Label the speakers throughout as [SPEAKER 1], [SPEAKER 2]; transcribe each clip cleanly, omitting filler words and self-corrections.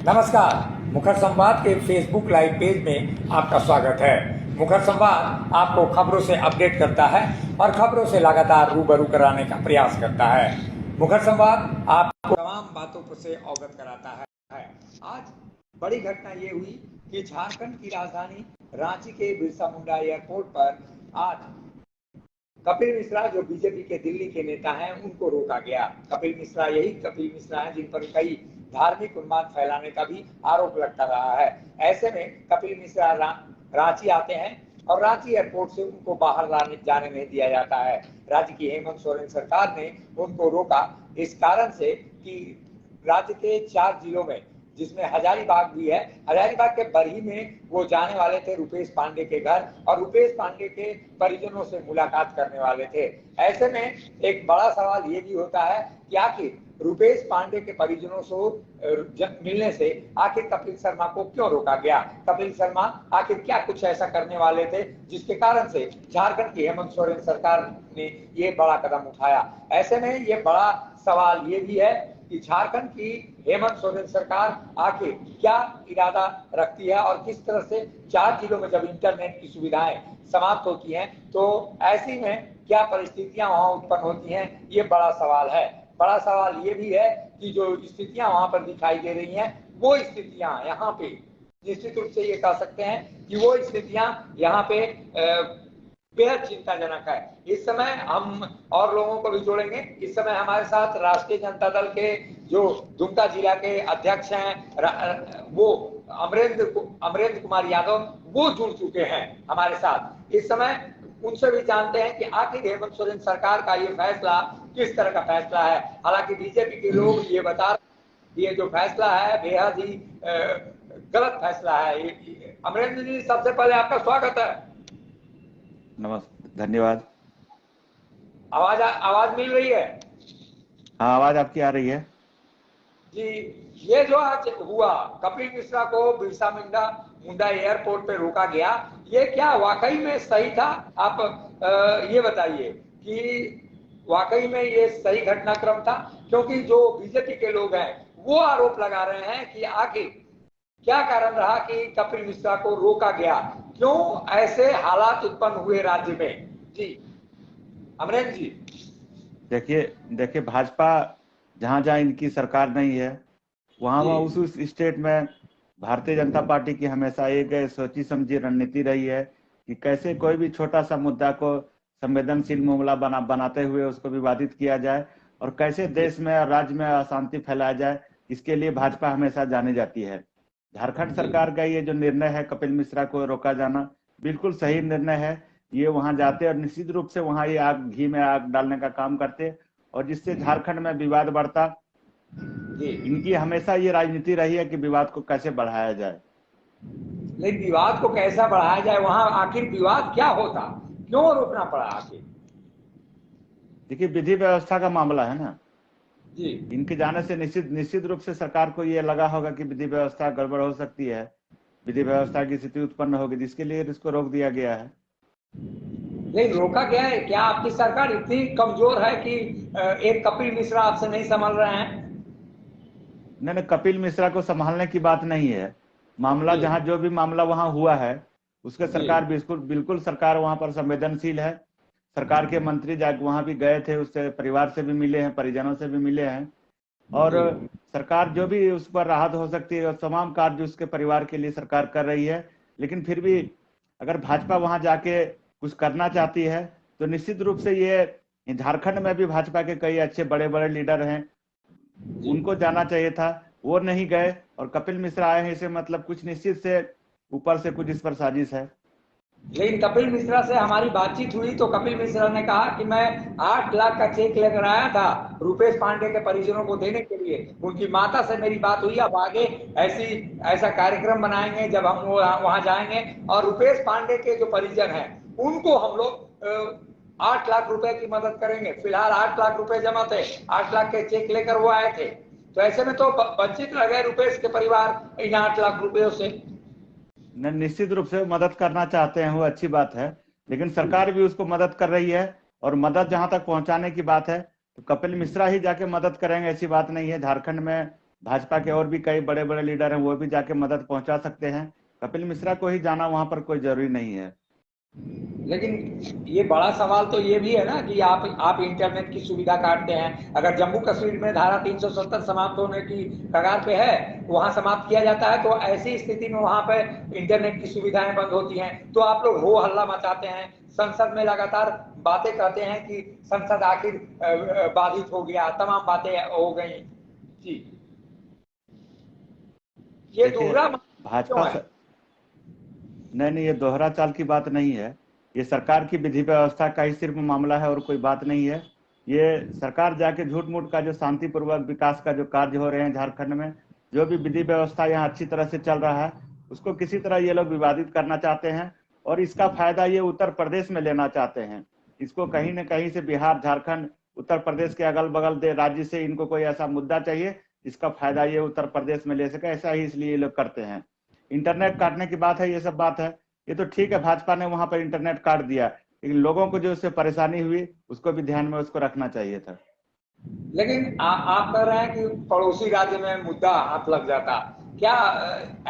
[SPEAKER 1] नमस्कार। मुखर संवाद के फेसबुक लाइव पेज में आपका स्वागत है। मुखर संवाद आपको खबरों से अपडेट करता है और खबरों से लगातार रूबरू कराने का प्रयास करता है। मुखर संवाद आपको तमाम बातों से अवगत कराता है। आज बड़ी घटना ये हुई कि झारखंड की राजधानी रांची के बिरसा मुंडा एयरपोर्ट पर आज कपिल मिश्रा जो बीजेपी के दिल्ली के नेता हैं उनको रोका गया। कपिल मिश्रा हैं जिन पर कई धार्मिक उन्माद फैलाने का भी आरोप लगता रहा है। ऐसे में कपिल मिश्रा रांची आते हैं और रांची एयरपोर्ट से उनको बाहर जाने नहीं दिया जाता है। राज्य की हेमंत सोरेन सरकार ने उनको रोका इस कारण से कि राज्य के 4 जिलों में, जिसमें हजारीबाग भी है, हजारीबाग के बरही में वो जाने वाले थे रुपेश पांडे के घर और रुपेश पांडे के परिजनों से मुलाकात करने वाले थे। ऐसे में एक बड़ा सवाल ये भी होता है कि आखिर रुपेश पांडे के परिजनों से मिलने से आखिर कपिल शर्मा को क्यों रोका गया? कपिल शर्मा आखिर क्या कुछ ऐसा करने वाले थे जिसके कारण से झारखंड की हेमंत सोरेन सरकार ने ये बड़ा कदम उठाया? ऐसे में ये बड़ा सवाल ये भी है कि झारखंड की हेमंत सोरेन सरकार आखिर क्या इरादा रखती है और किस तरह से 4 जिलों में जब इंटरनेट की सुविधाएं समाप्त होती हैं तो ऐसी में क्या परिस्थितियां वहां उत्पन्न होती हैं, ये बड़ा सवाल है। बड़ा सवाल ये भी है कि जो स्थितियां वहां पर दिखाई दे रही हैं वो स्थितियां यहाँ पे निश्चित रूप से ये कह सकते हैं कि वो स्थितियां यहाँ पे बेहद चिंताजनक है। इस समय हम और लोगों को भी जोड़ेंगे। इस समय हमारे साथ राष्ट्रीय जनता दल के जो दुमका जिला के अध्यक्ष हैं वो अमरेंद्र कुमार यादव वो जुड़ चुके हैं हमारे साथ। इस समय उनसे भी जानते हैं कि आखिर हेमंत सोरेन सरकार का ये फैसला किस तरह का फैसला है। हालांकि बीजेपी के लोग ये बता रहे ये जो फैसला है बेहद ही गलत फैसला है। अमरेंद्र जी, सबसे पहले आपका स्वागत है।
[SPEAKER 2] नमस्ते, धन्यवाद।
[SPEAKER 1] आवाज मिल रही है?
[SPEAKER 2] हाँ, आवाज आपकी आ रही है
[SPEAKER 1] जी। ये जो आज हुआ, कपिल मिश्रा को बिरसा मुंडा एयरपोर्ट पे रोका गया, ये क्या वाकई में सही था? आप ये बताइए कि वाकई में ये सही घटनाक्रम था? क्योंकि जो बीजेपी के लोग हैं वो आरोप लगा रहे हैं कि आखिर क्या कारण रहा कि कपिल मिश्रा को रोका गया, क्यों ऐसे हालात उत्पन्न हुए राज्य में? जी अमरेंद्र जी।
[SPEAKER 2] देखिए भाजपा जहां जहां इनकी सरकार नहीं है वहां उस स्टेट में भारतीय जनता पार्टी की हमेशा एक सोची समझी रणनीति रही है कि कैसे कोई भी छोटा सा मुद्दा को संवेदनशील मामला बनाते हुए उसको विवादित किया जाए और कैसे देश में और राज्य में अशांति फैलाया जाए। इसके लिए भाजपा हमेशा जानी जाती है। झारखंड सरकार का ये जो निर्णय है कपिल मिश्रा को रोका जाना बिल्कुल सही निर्णय है। ये वहां जाते और निश्चित रूप से वहां ये घी में आग डालने का काम करते और जिससे झारखंड में विवाद बढ़ता। इनकी हमेशा ये राजनीति रही है कि विवाद को कैसे बढ़ाया जाए।
[SPEAKER 1] लेकिन विवाद को कैसा बढ़ाया जाए, वहां आखिर विवाद क्या होता, क्यों रोकना पड़ा आखिर?
[SPEAKER 2] देखिए, विधि व्यवस्था का मामला है ना
[SPEAKER 1] जी।
[SPEAKER 2] इनके जाने से निश्चित रूप से सरकार को ये लगा होगा कि विधि व्यवस्था गड़बड़ हो सकती है, विधि व्यवस्था की स्थिति उत्पन्न होगी, जिसके लिए इसको रोक दिया गया है।
[SPEAKER 1] लेकिन रोका गया है क्या? आपकी सरकार इतनी कमजोर है कि एक कपिल मिश्रा आपसे नहीं संभल रहे हैं?
[SPEAKER 2] नहीं, कपिल मिश्रा को संभालने की बात नहीं है। मामला जहां जो भी मामला वहां हुआ है उसके सरकार बिल्कुल सरकार वहां पर संवेदनशील है। सरकार के मंत्री वहां भी गए थे, उससे परिवार से भी मिले हैं, परिजनों से भी मिले हैं और सरकार जो भी उस पर राहत हो सकती है तमाम कार्य उसके परिवार के लिए सरकार कर रही है। लेकिन फिर भी अगर भाजपा वहां जाके कुछ करना चाहती है तो निश्चित रूप से ये झारखंड में भी भाजपा के कई अच्छे बड़े बड़े लीडर हैं, उनको जाना चाहिए था, वो नहीं गए और कपिल मिश्रा आए हैं। इसे मतलब कुछ निश्चित से ऊपर से कुछ इस पर साजिश है।
[SPEAKER 1] लेकिन कपिल मिश्रा से हमारी बातचीत हुई तो कपिल मिश्रा ने कहा कि मैं 8 लाख का चेक लेकर आया था रुपेश पांडे के परिजनों को देने के लिए। उनकी माता से मेरी बात हुई, अब आगे ऐसा कार्यक्रम बनाएंगे जब हम वहां जाएंगे और रुपेश पांडे के जो परिजन हैं उनको हम लोग 8 लाख रुपए की मदद करेंगे। फिलहाल 8 लाख रुपए जमा थे, 8 लाख के चेक लेकर वो आए थे। तो ऐसे में तो वंचित रह गए रुपेश के परिवार इन 8 लाख रुपयों से।
[SPEAKER 2] निश्चित रूप से मदद करना चाहते हैं, वो अच्छी बात है, लेकिन सरकार भी उसको मदद कर रही है और मदद जहां तक पहुंचाने की बात है तो कपिल मिश्रा ही जाके मदद करेंगे ऐसी बात नहीं है। झारखंड में भाजपा के और भी कई बड़े बड़े लीडर हैं, वो भी जाके मदद पहुंचा सकते हैं। कपिल मिश्रा को ही जाना वहां पर कोई जरूरी नहीं है।
[SPEAKER 1] लेकिन ये बड़ा सवाल तो ये भी है ना कि आप इंटरनेट की सुविधा काटते हैं। अगर जम्मू कश्मीर में धारा 370 समाप्त होने की कगार पे है, वहां समाप्त किया जाता है, तो ऐसी स्थिति में वहां पे इंटरनेट की सुविधाएं बंद होती हैं, तो आप लोग हो हल्ला मचाते हैं। संसद में लगातार बातें कहते हैं कि संसद आखिर बाधित हो गया, तमाम बातें हो गई। जी, ये
[SPEAKER 2] देखिए
[SPEAKER 1] दोहरा
[SPEAKER 2] भाजपा
[SPEAKER 1] क्यों है?
[SPEAKER 2] नहीं नहीं, ये दोहरा चाल की बात नहीं है। ये सरकार की विधि व्यवस्था का ही सिर्फ मामला है और कोई बात नहीं है। ये सरकार जाके झूठ मूठ का जो शांतिपूर्वक विकास का जो कार्य हो रहे हैं झारखंड में, जो भी विधि व्यवस्था यहाँ अच्छी तरह से चल रहा है, उसको किसी तरह ये लोग विवादित करना चाहते हैं और इसका फायदा ये उत्तर प्रदेश में लेना चाहते हैं। इसको कहीं न कहीं से बिहार, झारखंड, उत्तर प्रदेश के अगल बगल दे राज्य से इनको कोई ऐसा मुद्दा चाहिए जिसका फायदा ये उत्तर प्रदेश में ले सके, ऐसा ही इसलिए ये लोग करते हैं। इंटरनेट काटने की बात है, ये सब बात है, ये तो ठीक है, भाजपा ने वहां पर इंटरनेट काट दिया, लेकिन लोगों को जो उससे परेशानी हुई उसको भी ध्यान में उसको रखना चाहिए था।
[SPEAKER 1] लेकिन आप कह रहे हैं कि पड़ोसी राज्य में मुद्दा हाथ लग जाता। क्या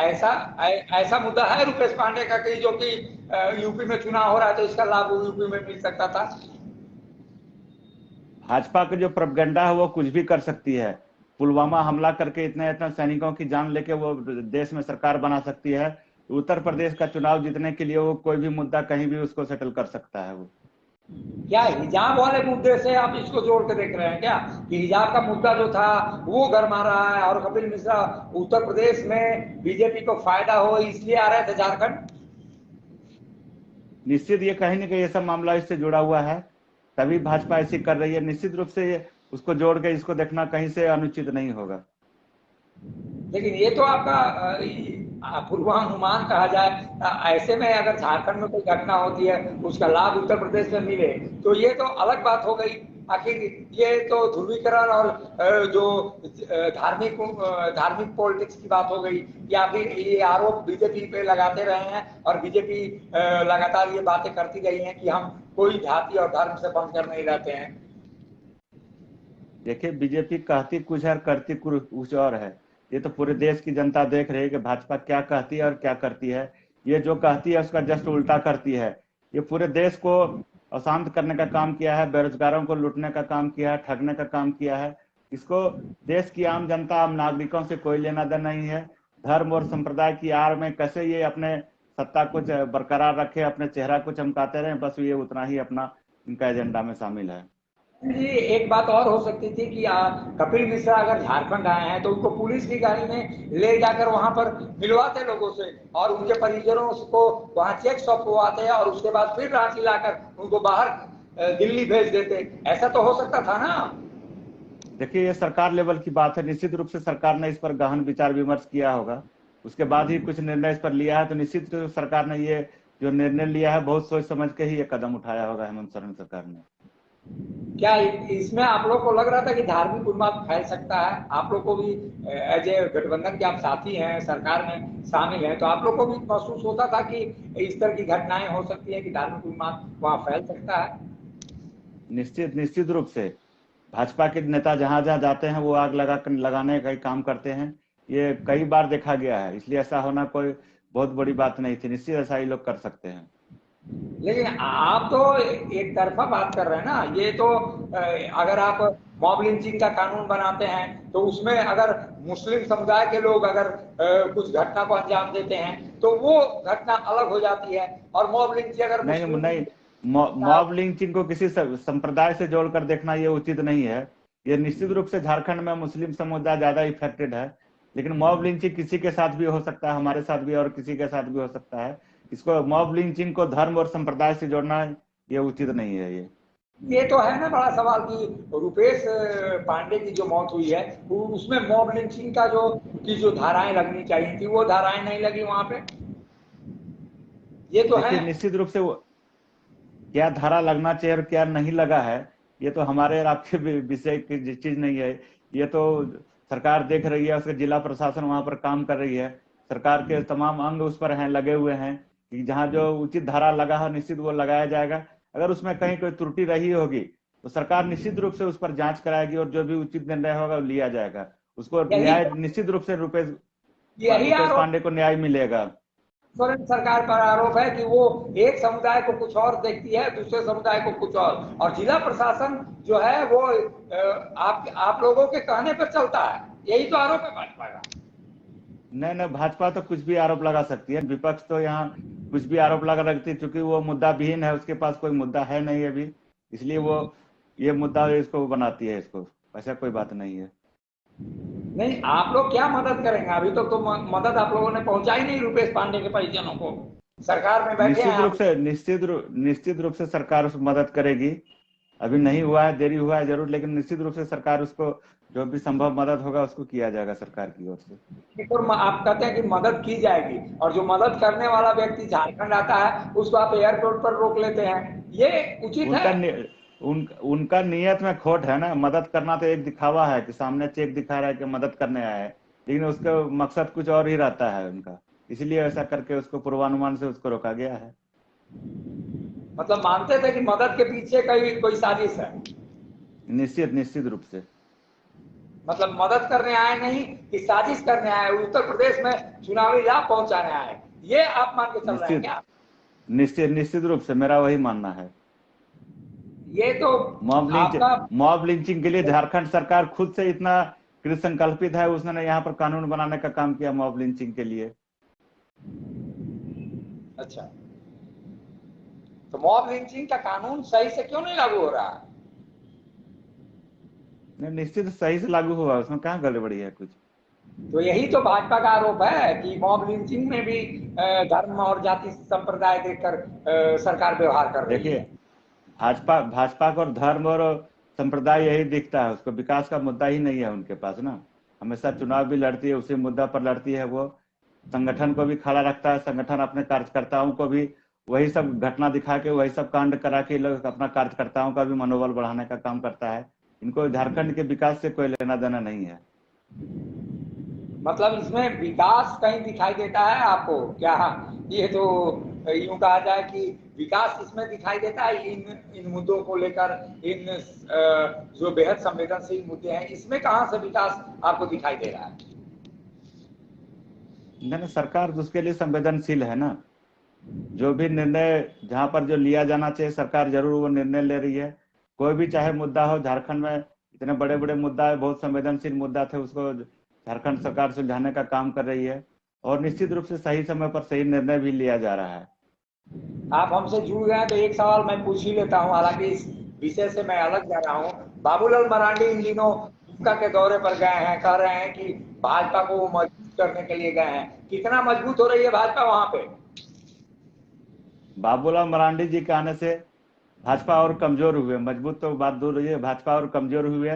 [SPEAKER 1] ऐसा मुद्दा है रुपेश पांडे का कि जो कि यूपी में चुनाव हो रहा है तो इसका लाभ यूपी में मिल सकता था?
[SPEAKER 2] भाजपा की जो प्रोपेगेंडा है वो कुछ भी कर सकती है। पुलवामा हमला करके इतने इतने सैनिकों की जान लेके वो देश में सरकार बना सकती है। उत्तर प्रदेश का चुनाव जीतने के लिए वो कोई भी मुद्दा कहीं भी उसको सेटल कर सकता है वो।
[SPEAKER 1] क्या हिजाब वाले मुद्दे से आप इसको जोड़ के देख रहे हैं क्या, कि हिजाब का मुद्दा जो था वो गरमा रहा है और कपिल मिश्रा उत्तर प्रदेश में बीजेपी को फायदा हो इसलिए आ रहे थे झारखंड?
[SPEAKER 2] निश्चित ये कहीं ना कहीं ये सब मामला इससे जुड़ा हुआ है, तभी भाजपा ऐसी कर रही है। निश्चित रूप से ये उसको जोड़ के इसको देखना कहीं से अनुचित नहीं होगा।
[SPEAKER 1] लेकिन ये तो आपका पूर्वानुमान कहा जाए। ऐसे में अगर झारखंड में कोई घटना होती है उसका लाभ उत्तर प्रदेश में मिले तो ये तो अलग बात हो गई। आखिर ये तो ध्रुवीकरण और जो धार्मिक पॉलिटिक्स की बात हो गई, या फिर ये आरोप बीजेपी पे लगाते रहे हैं और बीजेपी लगातार ये बातें करती रही है कि हम कोई जाति और धर्म से बनकर नहीं रहते हैं।
[SPEAKER 2] देखिए बीजेपी कहती कुछ है और करती कुछ और है। ये तो पूरे देश की जनता देख रही है कि भाजपा क्या कहती है और क्या करती है। ये जो कहती है उसका जस्ट उल्टा करती है। ये पूरे देश को अशांत करने का काम किया है, बेरोजगारों को लूटने का काम किया है, ठगने का काम किया है। इसको देश की आम जनता, आम नागरिकों से कोई लेना देना नहीं है। धर्म और संप्रदाय की आड़ में कैसे ये अपने सत्ता को बरकरार रखे, अपने चेहरा को चमकाते रहे, बस ये उतना ही अपना इनका एजेंडा में शामिल है।
[SPEAKER 1] जी, एक बात और हो सकती थी कि कपिल मिश्रा अगर झारखंड आए हैं तो उनको पुलिस की गाड़ी में ले जाकर वहां पर मिलवाते लोगों से और उनके परिजनों को वहां चेक सौंपवाते और उसके बाद फिर रांची लाकर उनको बाहर दिल्ली भेज देते। ऐसा तो हो सकता था ना?
[SPEAKER 2] देखिए ये सरकार लेवल की बात है, निश्चित रूप से सरकार ने इस पर गहन विचार विमर्श किया होगा, उसके बाद ही कुछ निर्णय इस पर लिया है। तो निश्चित रूप से सरकार ने ये जो निर्णय लिया है बहुत सोच समझ के ही ये कदम उठाया होगा हेमंत सोरेन सरकार ने।
[SPEAKER 1] क्या इसमें आप लोग को लग रहा था कि धार्मिक उन्माद फैल सकता है? आप लोग को भी एज ए गठबंधन के आप साथी हैं, सरकार में शामिल हैं, तो आप लोग को भी महसूस होता था कि इस तरह की घटनाएं हो सकती है कि धार्मिक उन्माद वहां फैल सकता है?
[SPEAKER 2] निश्चित रूप से भाजपा के नेता जहां जहां जाते हैं वो आग लगाने का ही काम करते हैं। ये कई बार देखा गया है, इसलिए ऐसा होना कोई बहुत बड़ी बात नहीं थी। निश्चित ऐसा ही लोग कर सकते हैं।
[SPEAKER 1] लेकिन आप तो एक तरफा बात कर रहे हैं ना। ये तो अगर आप मॉब लिंचिंग का कानून बनाते हैं तो उसमें अगर मुस्लिम समुदाय के लोग अगर कुछ घटना को अंजाम देते हैं तो वो घटना अलग हो जाती है, और मॉब लिंचिंग अगर
[SPEAKER 2] नहीं
[SPEAKER 1] मुस्लिम
[SPEAKER 2] नहीं, मॉब लिंचिंग को किसी संप्रदाय से जोड़कर देखना ये उचित नहीं है। ये निश्चित रूप से झारखंड में मुस्लिम समुदाय ज्यादा इफेक्टेड है, लेकिन मॉब लिंचिंग किसी के साथ भी हो सकता है, हमारे साथ भी और किसी के साथ भी हो सकता है। इसको मॉब लिंचिंग को धर्म और संप्रदाय से जोड़ना ये उचित नहीं है।
[SPEAKER 1] ये तो है ना बड़ा सवाल कि रुपेश पांडे की जो मौत हुई है उसमें मॉब लिंचिंग का जो धाराएं लगनी चाहिए थी वो धाराएं नहीं लगी वहां पे। ये तो है।
[SPEAKER 2] देखिए निश्चित रूप से क्या धारा लगना चाहिए और क्या नहीं लगा है, ये तो हमारे और आपके विषय की चीज नहीं है। ये तो सरकार देख रही है, उसके जिला प्रशासन वहां पर काम कर रही है, सरकार के तमाम अंग उस पर हैं, लगे हुए हैं कि जहां जो उचित धारा लगा है निश्चित वो लगाया जाएगा। अगर उसमें कहीं कोई त्रुटि रही होगी तो सरकार निश्चित रूप से उस पर जांच कराएगी और जो भी उचित निर्णय होगा वो लिया जाएगा। उसको न्याय निश्चित रूप से रुपेश पांडे को न्याय मिलेगा।
[SPEAKER 1] सोरेन सरकार पर आरोप है कि वो एक समुदाय को कुछ और देखती है, दूसरे समुदाय को कुछ और जिला प्रशासन जो है वो आप लोगों के कहने पर चलता है, यही तो आरोप है भाजपा का।
[SPEAKER 2] नहीं, भाजपा तो कुछ भी आरोप लगा सकती है, विपक्ष तो यहाँ कुछ भी आरोप लगा रखती है, क्योंकि वो मुद्दा विहीन है, उसके पास कोई मुद्दा है नहीं अभी, इसलिए वो ये मुद्दा इसको बनाती है, इसको ऐसा कोई बात नहीं है।
[SPEAKER 1] नहीं, आप लोग क्या मदद करेंगे? अभी तो मदद आप लोगों ने पहुंचाई नहीं रुपेश पांडे के परिजनों को। सरकार में बैठे हैं,
[SPEAKER 2] निश्चित रूप से सरकार उसको मदद करेगी। अभी नहीं हुआ है, देरी हुआ है जरूर, लेकिन निश्चित रूप से सरकार उसको जो भी संभव मदद होगा उसको किया जाएगा सरकार की ओर से।
[SPEAKER 1] तो आप कहते हैं कि मदद की जाएगी, और जो मदद करने वाला व्यक्ति झारखंड आता है उसको आप एयरपोर्ट पर रोक लेते हैं, ये उचित है?
[SPEAKER 2] उनका नियत में खोट है ना। मदद करना तो एक दिखावा है कि सामने चेक दिखा रहा है कि मदद करने आया है, लेकिन उसका मकसद कुछ और ही रहता है उनका, इसलिए ऐसा करके उसको पूर्वानुमान से उसको रोका गया है।
[SPEAKER 1] मतलब मानते थे कि मदद के पीछे कोई साजिश है?
[SPEAKER 2] निश्चित रूप से।
[SPEAKER 1] मतलब मदद करने आए नहीं कि साजिश करने आए, उत्तर प्रदेश में चुनावी लाभ पहुंचाने आए, ये आप मान के चल रहे हैं क्या?
[SPEAKER 2] निश्चित रूप से मेरा वही मानना है।
[SPEAKER 1] ये तो
[SPEAKER 2] मॉब लिंचिंग के लिए झारखंड सरकार खुद से इतना कृत संकल्पित है, उसने यहाँ पर कानून बनाने का काम किया मॉब लिंचिंग के लिए।
[SPEAKER 1] अच्छा, तो मॉब लिंचिंग का कानून सही से क्यों नहीं लागू हो रहा?
[SPEAKER 2] निश्चित सही से लागू हुआ, उसमें कहाँ गड़बड़ी है कुछ।
[SPEAKER 1] तो यही तो भाजपा का आरोप है कि मॉब लिंचिंग में भी धर्म और जाति संप्रदाय देखकर सरकार व्यवहार कर रही है।
[SPEAKER 2] भाजपा को धर्म और संप्रदाय यही दिखता है, उसको विकास का मुद्दा ही नहीं है उनके पास ना। हमेशा चुनाव भी लड़ती है, उसी मुद्दा पर लड़ती है। वो संगठन को भी खड़ा रखता है, संगठन अपने कार्यकर्ताओं को भी वही सब घटना दिखा के, वही सब कांड करा के लोग अपना कार्यकर्ताओं का भी मनोबल बढ़ाने का काम करता है। इनको झारखंड के विकास से कोई लेना देना नहीं है।
[SPEAKER 1] मतलब इसमें विकास कहीं दिखाई देता है आपको क्या? ये तो यूं कहा जाए कि विकास इसमें दिखाई देता है इन मुद्दों को लेकर, इन जो बेहद संवेदनशील मुद्दे हैं, इसमें कहां से विकास आपको दिखाई दे रहा है?
[SPEAKER 2] नहीं, सरकार उसके लिए संवेदनशील है ना। जो भी निर्णय जहां पर जो लिया जाना चाहिए सरकार जरूर वो निर्णय ले रही है। कोई भी चाहे मुद्दा हो, झारखंड में इतने बड़े बड़े मुद्दा है, बहुत संवेदनशील मुद्दा थे, उसको झारखंड सरकार सुलझाने का काम कर रही है, और निश्चित रूप से सही समय पर सही निर्णय भी लिया जा रहा है।
[SPEAKER 1] आप हमसे जुड़ गए तो एक सवाल मैं पूछ ही लेता हूं, हालांकि इस विषय से मैं अलग जा रहा हूं। बाबूलाल मरांडी इन दिनों दुमका के दौरे पर गए हैं, कह रहे हैं कि भाजपा को मजबूत करने के लिए गए हैं। कितना मजबूत हो रही है भाजपा वहां पे?
[SPEAKER 2] बाबूलाल मरांडी जी के आने से भाजपा और कमजोर हुए, मजबूत तो बात दूर रही है, भाजपा और कमजोर हुए।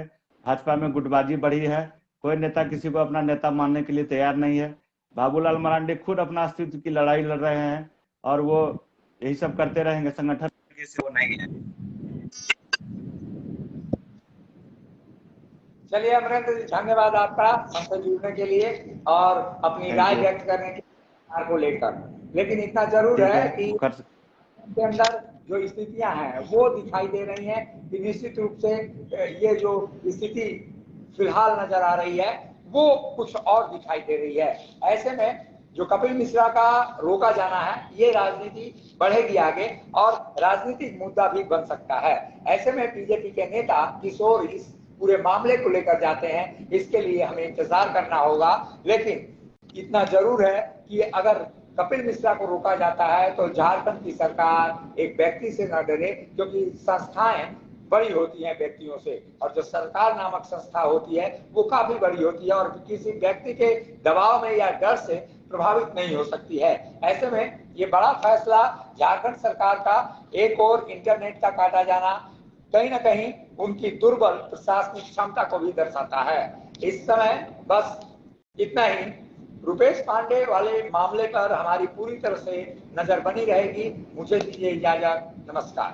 [SPEAKER 2] भाजपा में गुटबाजी बढ़ी है, कोई नेता किसी को अपना नेता मानने के लिए तैयार नहीं है। बाबूलाल मरांडी खुद अपना अस्तित्व की लड़ाई लड़ रहे हैं, और वो यही सब करते रहेंगे। संगठन से वो नहीं है।
[SPEAKER 1] चलिए अमरेंद्र जी, धन्यवाद आपका हमसे जुड़ने के लिए और अपनी राय व्यक्त करने के को लेकर। लेकिन इतना जरूर है कि के अंदर जो स्थितियां हैं वो दिखाई दे रही हैं कि निश्चित रूप से ये जो स्थिति फिलहाल नजर आ रही है वो कुछ और दिखाई दे रही है। ऐसे में जो कपिल मिश्रा का रोका जाना है, ये राजनीति बढ़ेगी आगे और राजनीतिक मुद्दा भी बन सकता है। ऐसे में बीजेपी के नेता किशोर इस पूरे मामले को लेकर जाते हैं, इसके लिए हमें इंतजार करना होगा। लेकिन इतना जरूर है कि अगर कपिल मिश्रा को रोका जाता है तो झारखंड की सरकार एक व्यक्ति से न डरे, क्योंकि संस्थाएं बड़ी होती हैं व्यक्तियों से, और जो सरकार नामक संस्था होती है वो काफी बड़ी होती है और किसी व्यक्ति के दबाव में या डर से प्रभावित नहीं हो सकती है। ऐसे में ये बड़ा फैसला झारखंड सरकार का, एक और इंटरनेट का काटा जाना कहीं ना कहीं उनकी दुर्बल प्रशासनिक क्षमता को भी दर्शाता है। इस समय बस इतना ही। रुपेश पांडे वाले मामले पर हमारी पूरी तरह से नजर बनी रहेगी। मुझे दीजिए इजाजत, नमस्कार।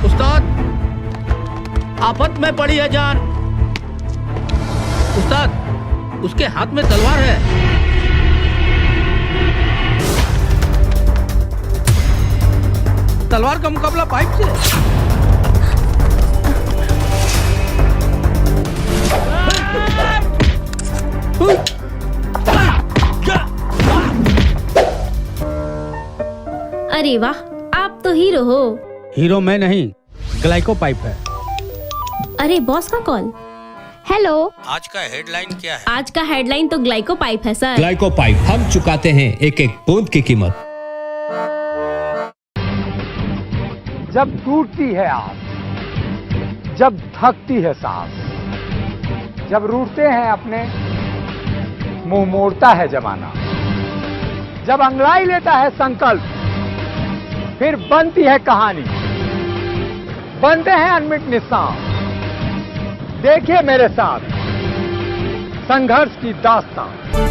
[SPEAKER 3] उस्ताद, आफत में पड़ी है जान। उस्ताद, उसके हाथ में तलवार है। तलवार का मुकाबला पाइप से।
[SPEAKER 4] अरे वाह, आप तो हीरो हो।
[SPEAKER 3] हीरो मैं नहीं, ग्लाइको पाइप है।
[SPEAKER 4] अरे बॉस का कॉल। हेलो,
[SPEAKER 3] आज का हेडलाइन क्या है?
[SPEAKER 4] आज का हेडलाइन तो ग्लाइको पाइप है सर।
[SPEAKER 5] ग्लाइको पाइप, हम चुकाते हैं एक एक बूंद की कीमत।
[SPEAKER 1] जब टूटती है आस, जब थकती है सांस, जब रूठते हैं अपने, मुंह मोड़ता है जमाना, जब अंगड़ाई लेता है संकल्प, फिर बनती है कहानी, बनते हैं अनमिट निशान। देखिए मेरे साथ संघर्ष की दास्तान।